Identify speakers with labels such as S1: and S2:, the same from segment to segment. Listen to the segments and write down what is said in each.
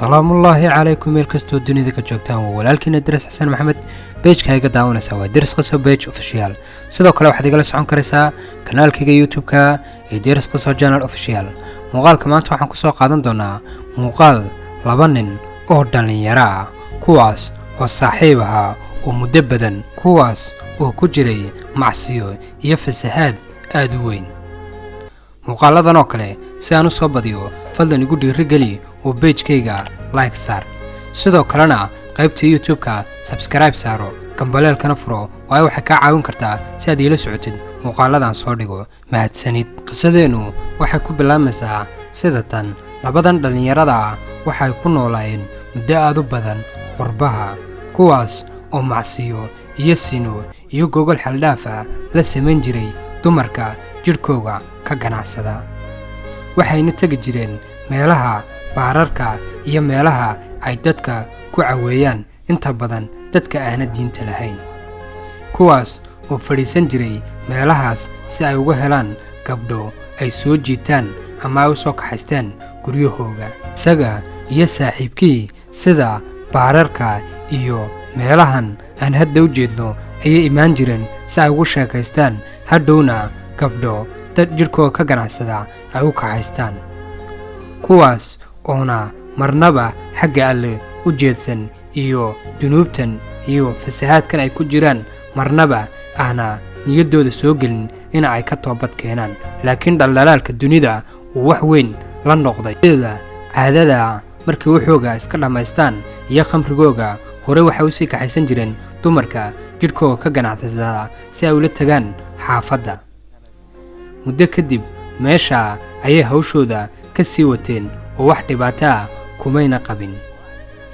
S1: السلام الله عليكم ميلكستو الدنيا ذيك جوجتان ولكن الدرس حسن محمد بيج كايغا داونaysa waa Daris Qiso page official sidoo kale waxaad igala socon karaysaa kanaalkayga YouTube-ka ee Daris Qiso channel official muuqaalka maanta waxaan ku soo qaadan doonaa muuqaal laba nin oo dhalinyaro ah kuwaas oo saaxiib ah oo muddo badan kuwaas oo ku jiray macsiyo iyo fasahaad aad u weyn muuqaaladan oo kale si aan u soo badiyo fadlan igu dhiirigeli oo page-kayga like saar sidoo kalena qaybta YouTube-ka subscribe saaro gambaleelkana furo waayo waxay ka caawin kartaa si aad ila socotid muuqaaladan soo dhigo mahadsanid qisadeenu waxay ku bilaamaysaa sida tan labadan dhalinyarada waxay ku noolaayeen muddo aad u badan qurbaha kuwaas oo macsiyo iyo sino iyo gogol xaldhaaf la samayn jiray dumarka jirkooga ka ganacsada waxayna tagi jireen meelaha baararka iyo meelaha ay dadka ku caweeyaan inta badan dadka aan diinta lahayn kuwaas oo fadhiisan jiray meelahaas si ay uga helaan gabdho ay soo jiitaan ama ay soo kaxaystaan guryahooga isaga iyo saaxiibkii sida baararka iyo meelahan aan hadda u jeedno ayay imaan jireen si ay ugu sheekaystaan hadhowna gabdho dad jirkooda ka ganacsada ay u kaxaystaan kuwaas oona marnaba xagga alle u jeedsan iyo dunuubtan iyo fasahaadkan ay ku jiraan marnaba aana niyaddooda soo gelin in ay ka toobad keenaan laakiin dhaldhalaalka dunida uu wax weyn la noqday caadada markii waxooga iska dhammaystaan iyo khamrigooga hore waxay u sii kaxaysan jireen dumarka jidhkooga ka ganacsada si ay ula tagaan xaafadda muddo kadib meesha ayay hawshooda ka sii wateen oo wax dhibaato ah kumayna qabin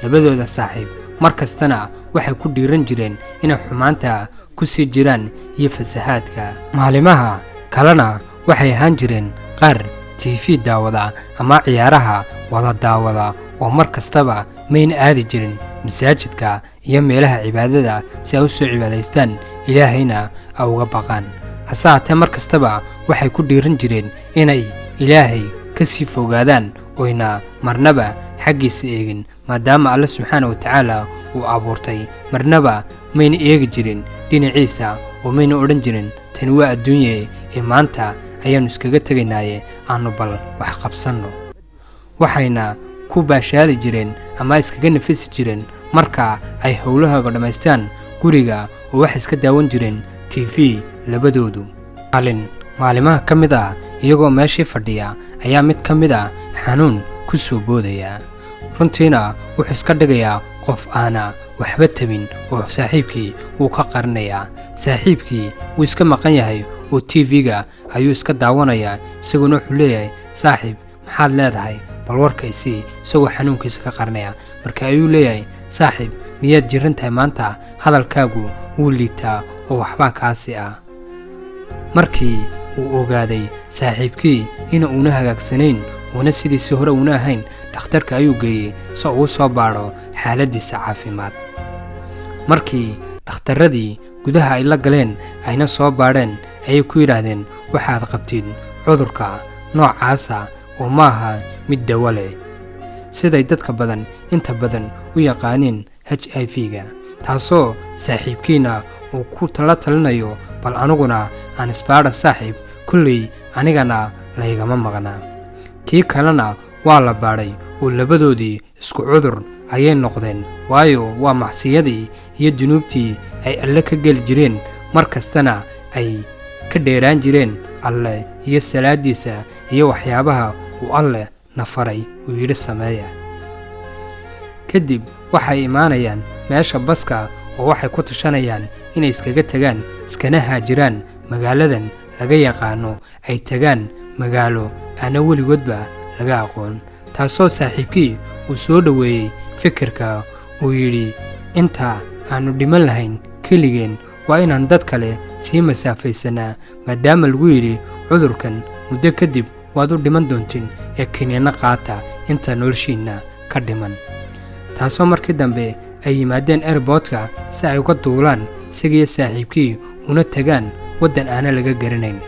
S1: labadooda saaxiib mar kastana waxay ku dhiiran jireen inay xumaanta ku sii jiraan iyo fasahaadka maalimaha kalena waxay ahaan jireen qaar TV daawada ama ciyaaraha wada daawada oo mar kastaba mayna aadi jirin masaajidka iyo meelaha cibaadada si ay u soo cibaadaystaan ilaahayna ay uga baqaan hase haatee mar kastaba waxay ku dhiiran jireen inay ilaahay ka sii fogaadaan oyna marnaba xaggiisa eegin maadaama alle subxaana wa tacaala uu abuurtay marnaba mayna eegi jirin dhinaciisa oo mayna odhan jirin tani waa adduunye ee maanta ayaannu iskaga tegaynaaye aannu bal wax qabsanno waxayna ku baashaali jireen ama iskaga nafisi jireen marka ay howlahooga dhammaystaan guriga oo wax iska daawan jireen TV labadoodu maalimaha ka mid ah iyagoo meeshii fadhiya ayaa mid ka mid ah xanuun ku soo boodaya runtiina wuxuu iska dhigayaa qof aana waxba tabin oo saaxiibkii wuu ka qarinayaa saaxiibkii wuu iska maqan yahay oo TV-ga ayuu iska daawanayaa isaguna wuxuu leeyahay saaxiib maxaad leedahay bal warkaysii isagoo xanuunkiisa ka qarinaya marka ayuu leeyahay saaxiib miyaad jiran tahay maanta hadalkaagu wuu liitaa oo waxbaa kaasi ah markii uu ogaaday saaxiibkii in uuna hagaagsanayn uuna sidiisii hore uuna ahayn dhakhtarka ayuu geeyey si uu soo baadho xaaladdiisa caafimaad markii dhakhtarradii gudaha ay la galeen ayna soo baadheen ayay ku yidhaahdeen waxaad qabtid cudurka noocaasa oo maaha mid dawo leh siday dadka badan inta badan u yaqaaniin HIV-ga taasoo saaxiibkiina uu ku la talinayo bal aniguna aan isbaadha saaxiib kulley anigana laygama maqnaa kii kalena waa la baadhay oo labadoodii isku cudur ayay noqdeen waayo waa macsiyadii iyo dunuubtii ay alle ka geli jireen mar kastana ay ka dheeraan jireen alle iyo salaadiisa iyo waxyaabaha uu alle na faray uu yidhi sameeya kadib waxay imaanayaan meesha baska oo waxay ku tashanayaan inay iskaga tagaan iskana haajiraan magaaladan laga yaqaano ay tagaan magaalo aana weligoodba laga aqoon taasoo saaxiibkii uu soo dhoweeyey fikirka uu yidhi inta aannu dhiman lahayn keligeen waa inaan dad kale sii masaafaysanaa maadaama lagu yidhi cudurkan muddo kadib waad u dhiman doontiin ee kiniinno qaata inta noloshiinna ka dhiman taasoo markii dambe ay yimaadeen airboodka si ay uga duulaan isagiiyo saaxiibkii una tagaan waddan aana laga garanayn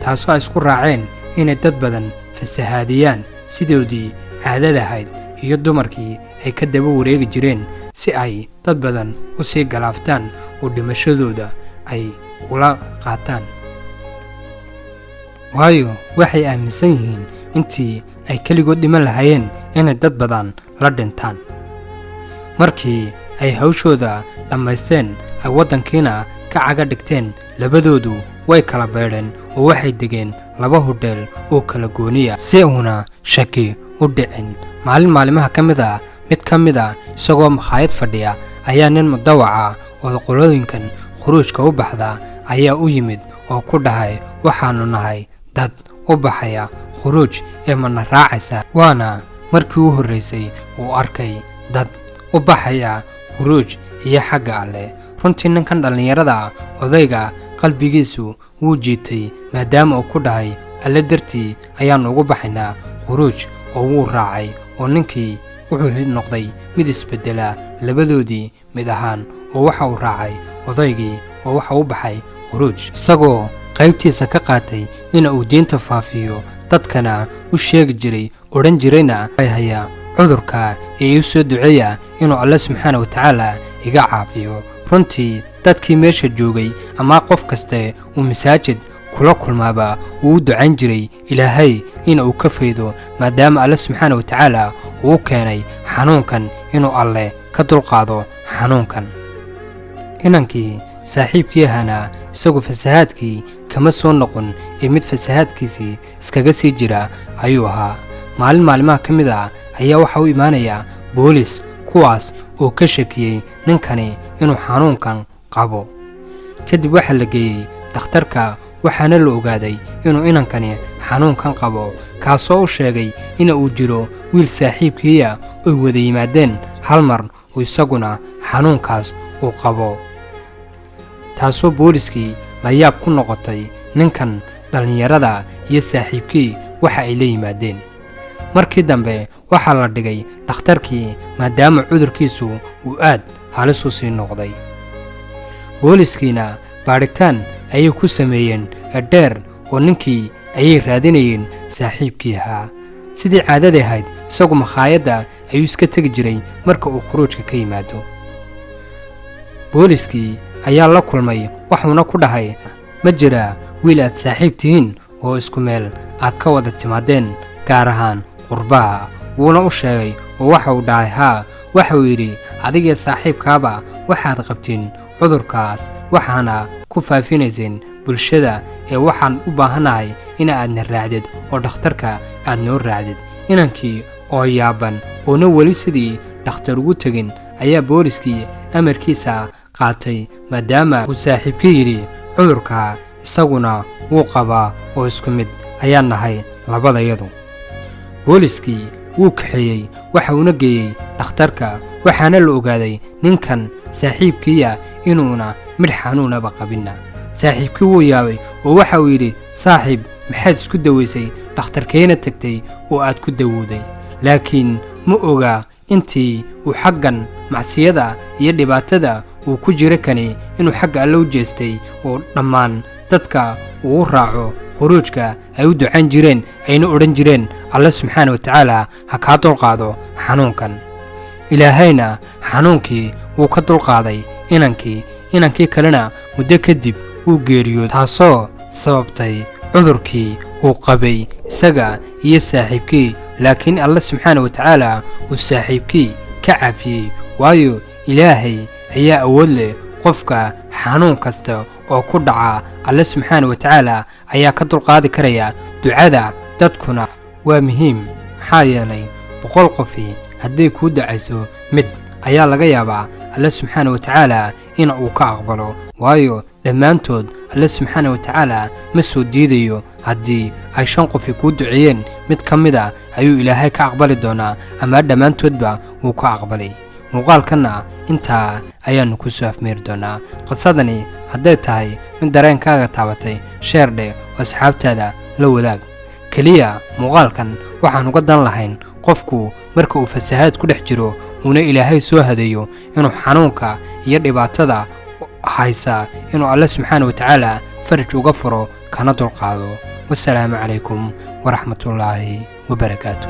S1: taasoo ay isku raaceen inay dad badan fasahaadiyaan sidoodii caadadahayd iyo dumarkii ay ka daba wareegi jireen si ay dad badan u sii galaaftaan oo dhimashadooda ay ula qaataan, waayo waxay aaminsan yihiin intii ay keligood dhiman lahaayeen inay dad badan la dhintaan. markii ay hawshooda dhammaysteen ay waddankiina ka caga dhigteen, labadoodu way kala beedheen oo waxay degeen 2 hudheel oo kala gooniya si uuna shaki u dhicin. maalin maalimaha ka mid ah mid ka mid a isagoo makhaayad fadhiya ayaa nin mudawaca oo qolooyinkan khuruujka u baxda ayaa u yimid oo ku dhahay, waxaannu nahay dad u baxaya khuruuj ee mana raacaysa. waana markii u horraysay uu arkay dad u baxaya khuruuj iyo xagga alleh. runtii ninkan dhallinyarada odayga qalbigiisu wuu jiitay maadaama uu ku dhahay, alle dartii ayaannu ugu baxaynaa khuruuj, oo wuu raacay oo ninkii wuxuu noqday mid isbeddela labadoodii mid ahaan oo waxa uu raacay odaygii oo waxa u baxay khuruuj, isagoo qaybtiisa ka qaatay in uu diinta faafiyo, dadkana u sheegi jiray, odhan jirayna ay hayaa cudurka ee ii soo duceeya inuu alle subxaana wa tacaala iga caafiyo. runtii dadkii meesha joogay ama qof kaste uu masaajid kula kulmaaba wuu u ducayn jiray ilaahay in uu ka faydo, maadaama alle subxaana wa tacaala uu keenay xanuunkan inuu alle ka dulqaado xanuunkan. inankii saaxiibkii ahaana isagu fasahaadkii kama soo noqon ee mid fasahaadkiisii iskaga sii jira ayuu ahaa. maalin maalimaha ka mid ah ayaa waxa u imaanaya boolis, kuwaas oo ka shakiyey ninkani inuu xanuunkan qabo. kadib waxaa la geeyey dhakhtarka, waxaana la ogaaday inuu inankani xanuunkan qabo, kaasoo u sheegay ina uu jiro wiil saaxiibkiiya oy wada yimaadeen hal mar oo isaguna xanuunkaas uu qabo, taasoo booliskii la yaab ku noqotay ninkan dhallinyarada iyo saaxiibkii waxa ay la yimaadeen. markii dambe waxaa la dhigay dhakhtarkii maadaama cudurkiisu uu aad halis u sii noqday. booliskiina baadhitaan ayay ku sameeyeen dheer oo ninkii ayay raadinayeen saaxiibkii ahaa. sidii caadadii ahayd isagu makhaayadda ayuu iska tegi jiray marka uu khuruujka ka yimaado. booliskii ayaa la kulmay, waxuuna ku dhahay, ma jiraa wiil aad saaxiib tihiin oo isku meel aad ka wada timaadeen, gaar ahaan qurbaha? wuuna u sheegay oo waxa uu dhahay haa. waxauu yidhi, adigiyo saaxiibkaaba waxaad qabtiin cudurkaas, waxaana ku faafinayseen bulshada ee waxaan u baahanahay in aadna raacdid oo dhakhtarka aad noo raacdid. inankii oo yaaban oona weli sidii dhakhtar ugu tegin ayaa booliskii amarkiisa qaatay, maadaama uu saaxiibkii yidhi cudurka isaguna wuu qabaa oo isku mid ayaan nahay labadayadu. booliskii wuu kaxeeyey, waxa uuna geeyey dhakhtarka, waxaana la ogaaday ninkan saaxiibkiiya inuuna midh xanuunaba qabinna. saaxiibkii wuu yaabay oo waxa uu yidhi, saaxiib, maxaad isku dawaysay? dhakhtarkayna tagtay oo aad ku dawowday. laakiin ma ogaa intii uu xaggan macsiyada iyo dhibaatada uu ku jira kani inuu xagga alle u jeestay oo dhammaan dadka uu raaco khuruujka ay u ducayn jireen, ayna odhan jireen, alle subxaana wa tacaala ha kaa dulqaado xanuunkan. ilaahayna xanuunkii wuu ka dulqaaday inankii kalena muddo kadib wuu geeriyooday, taasoo sababtay cudurkii uu qabay isaga iyo saaxiibkii. laakiin alle subxaana wa tacaala uu saaxiibkii ka caafiyey, waayo ilaahay ayaa awood leh. qofka xanuun kasta oo ku dhaca alle subxaana wa tacaala ayaa ka dulqaadi karaya. ducada dadkuna waa muhiim, maxaa yeelay 100 qofi hadday kuu ducayso mid ayaa laga yaabaa alle subxaana wa tacaala in uu ka aqbalo, waayo dhammaantood alle subxaana wa tacaala ma soo diidayo. haddii ay 5 qofi kuu duceeyeen mid ka mid a ayuu ilaahay ka aqbali doonaa, ama dhammaantoodba wuu ka aqbalay. muuqaalkanna intaa ayaannu ku soo afmeeri doonaa. qisadani hadday tahay mid dareenkaaga taabatay, sheer dheh oo asxaabtaada la wadaag. keliya muuqaalkan waxaan uga dan lahayn qofku marka uu fasahaad ku dhex jiro uuna ilaahay soo hadeeyo inuu xanuunka iyo dhibaatada haysa inuu alle subxaana wa tacaala faraj uga furo kana dulqaado. wassalaamu calaykum waraxmatullaahi wabarakaatu.